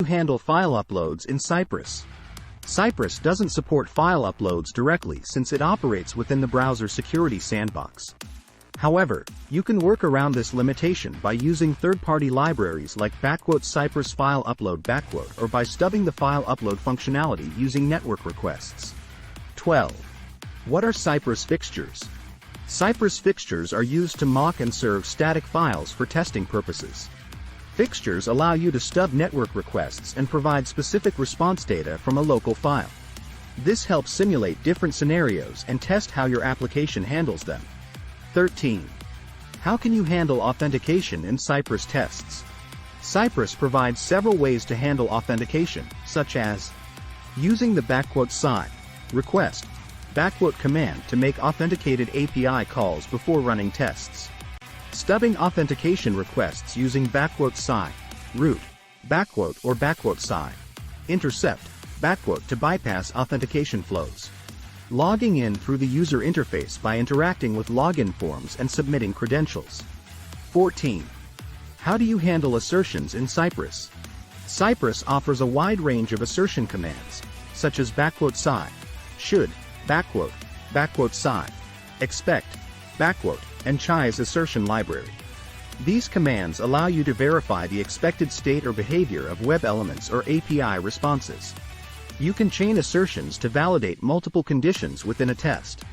handle file uploads in Cypress? Cypress doesn't support file uploads directly since it operates within the browser security sandbox. However, you can work around this limitation by using third-party libraries like Cypress File Upload Backquote or by stubbing the file upload functionality using network requests. 12. What are Cypress fixtures? Cypress fixtures are used to mock and serve static files for testing purposes. Fixtures allow you to stub network requests and provide specific response data from a local file. This helps simulate different scenarios and test how your application handles them. 13. How can you handle authentication in Cypress tests? Cypress provides several ways to handle authentication, such as using the _side request command to make authenticated API calls before running tests. Stubbing authentication requests using _side, root, or _side, intercept, to bypass authentication flows. Logging in through the user interface by interacting with login forms and submitting credentials. 14. How do you handle assertions in Cypress? Cypress offers a wide range of assertion commands, such as _side, should, _side, expect, and Chai's assertion library. These commands allow you to verify the expected state or behavior of web elements or API responses. You can chain assertions to validate multiple conditions within a test.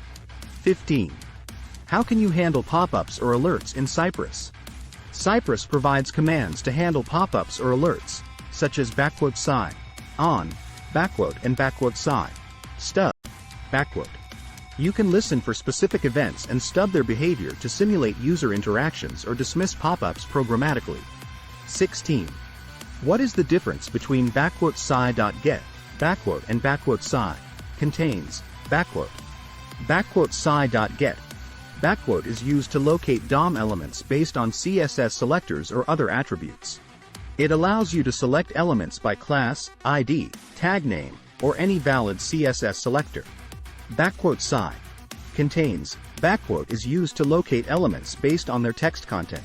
15. How can you handle pop-ups or alerts in Cypress? Cypress provides commands to handle pop-ups or alerts, such as _side, on, and _side, stub, You can listen for specific events and stub their behavior to simulate user interactions or dismiss pop-ups programmatically. 16. What is the difference between _side.get, and _side? Contains, _side.get. is used to locate DOM elements based on CSS selectors or other attributes. It allows you to select elements by class, ID, tag name, or any valid CSS selector. _side contains, is used to locate elements based on their text content.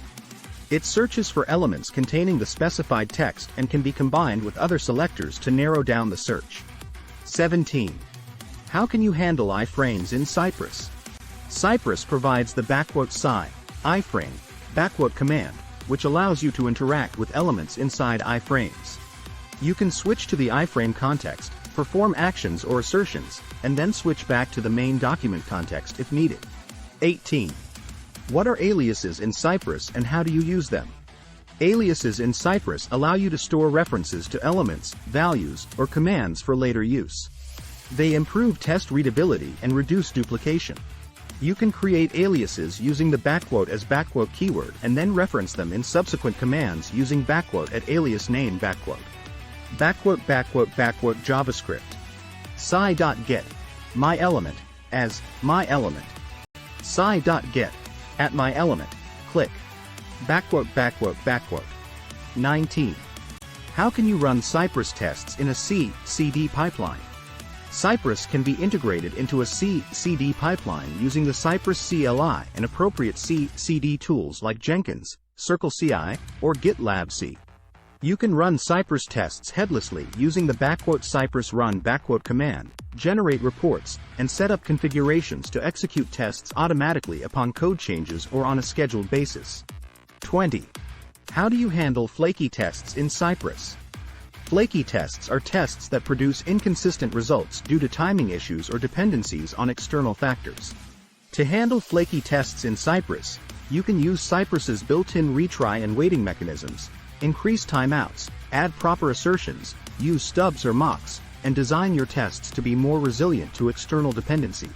It searches for elements containing the specified text and can be combined with other selectors to narrow down the search. 17. How can you handle iframes in Cypress? Cypress provides the _side, iframe, command, which allows you to interact with elements inside iframes. You can switch to the iframe context, perform actions or assertions, and then switch back to the main document context if needed. 18. What are aliases in Cypress and how do you use them? Aliases in Cypress allow you to store references to elements, values, or commands for later use. They improve test readability and reduce duplication. You can create aliases using the _as keyword and then reference them in subsequent commands using at alias name JavaScript SCI.get myElement as myElement SCI.get at myElement click . 19. How can you run Cypress tests in a C/CD pipeline? Cypress can be integrated into a C/CD pipeline using the Cypress CLI and appropriate C/CD tools like Jenkins, CircleCI, or GitLab C. You can run Cypress tests headlessly using the Cypress run command, generate reports, and set up configurations to execute tests automatically upon code changes or on a scheduled basis. 20. How do you handle flaky tests in Cypress? Flaky tests are tests that produce inconsistent results due to timing issues or dependencies on external factors. To handle flaky tests in Cypress, you can use Cypress's built-in retry and waiting mechanisms, increase timeouts, add proper assertions, use stubs or mocks, and design your tests to be more resilient to external dependencies.